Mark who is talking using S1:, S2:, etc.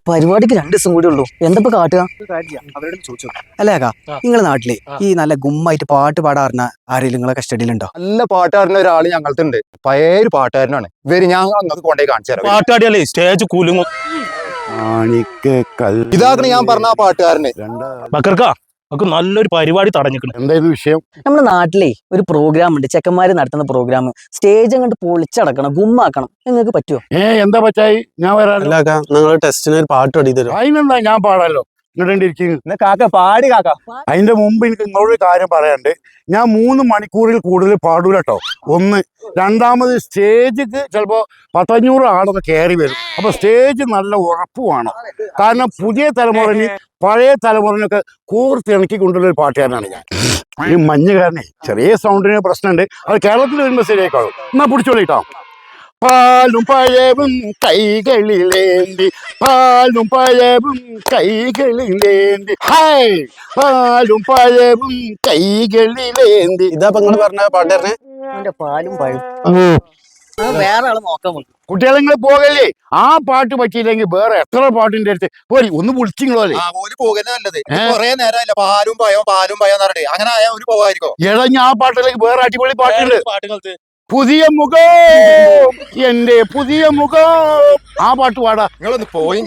S1: പരിപാടിക്ക് 2 ദിവസം കൂടി ഉള്ളൂ. എന്താ കാട്ടുക? അല്ലേ കാ, നിങ്ങളെ നാട്ടിലെ ഈ നല്ല ഗുമ്മായിട്ട് പാട്ട് പാടാറുന്ന ആരെങ്കിലും നിങ്ങളെ കസ്റ്റഡിയിലുണ്ടോ?
S2: നല്ല പാട്ടുകാരൻ്റെ ഒരാൾ ഞങ്ങൾക്കുണ്ട്. പഴയ ഒരു പാട്ടുകാരനാണ്. ഇവര് ഞാൻ അങ്ങോട്ട് കൊണ്ടേ കാണിച്ചു തരാം.
S3: പാട്ടാടിയല്ലേ സ്റ്റേജ് കുലുങ്ങും.
S2: ഇതാക്കണ ഞാൻ പറഞ്ഞ ആ പാട്ടുകാരന്.
S3: ബക്കർക്കാ നമുക്ക് നല്ലൊരു പരിപാടി തടഞ്ഞിട്ടുണ്ട്.
S2: എന്തായിരുന്നു വിഷയം?
S1: നമ്മുടെ നാട്ടിലെ ഒരു പ്രോഗ്രാം ഉണ്ട്, ചെക്കന്മാര് നടത്തുന്ന പ്രോഗ്രാം. സ്റ്റേജ് അങ്ങോട്ട് പൊളിച്ചടക്കണം, ഗുമ്മാക്കണം. നിങ്ങൾക്ക് പറ്റുമോ?
S2: എന്താ പറ്റായി? ഞാൻ വരാല്ല.
S4: നിങ്ങൾ ടെസ്റ്റിന് ഒരു പാട്ട് പാടി തരും.
S2: അതിനെന്താ ഞാൻ പാടാലോ. ഇങ്ങോട്ടിരിക്കുന്നു
S3: കാക്ക പാടി കാക്ക.
S2: അതിന്റെ മുമ്പ് എനിക്ക് നിങ്ങളൊരു കാര്യം പറയാണ്ട്. ഞാൻ 3 മണിക്കൂറിൽ കൂടുതൽ പാടൂല കേട്ടോ. ഒന്ന്, രണ്ടാമത് സ്റ്റേജിക്ക് ചിലപ്പോ 500 ആളൊക്കെ കയറി വരും. അപ്പൊ സ്റ്റേജ് നല്ല ഉറപ്പ് വേണം. കാരണം പുതിയ തലമുറന് പഴയ തലമുറനൊക്കെ കോർത്തിണക്കിക്കൊണ്ടുള്ള ഒരു പാട്ടുകാരനാണ് ഞാൻ. ഈ മഞ്ഞുകാരനെ ചെറിയ സൗണ്ടിന് പ്രശ്നമുണ്ട്. അത് കേരളത്തിൽ വരുമ്പോൾ ശരിയായിക്കോളും. എന്നാ പിടിച്ചോളിട്ടോ. പാലും പഴവും കൈകളിലേന്തി, പാലും പഴവും കൈകളിലേന്തി, ഹായ് പാലും പഴവും കൈകളിലേന്തി.
S4: ഇതാ നിങ്ങൾ പറഞ്ഞ പാട്ടുകാരനെ.
S1: പാലും പഴും വേറെ ആള് നോക്കാൻ പോകും.
S2: കുട്ടികളെ നിങ്ങൾ പോകല്ലേ. ആ പാട്ട് പറ്റിയില്ലെങ്കിൽ വേറെ എത്ര പാട്ടിന്റെ അടുത്ത് പോരി ഒന്ന് വിളിച്ചിങ്ങളോ അല്ലേ?
S5: കൊറേ നേരമല്ല പാലും പഴം അങ്ങനെ ആയാ ഒരു പോകാതിരിക്കോ?
S2: ഇഴഞ്ഞ ആ പാട്ടിലേക്ക് വേറെ അടിപൊളി പാട്ടുണ്ട്.
S3: പാട്ടുകൾക്ക്
S2: പുതിയ മുഖം, എന്റെ പുതിയ മുഖം. ആ പാട്ട് പാടാ.
S5: നിങ്ങളൊന്ന് പോയി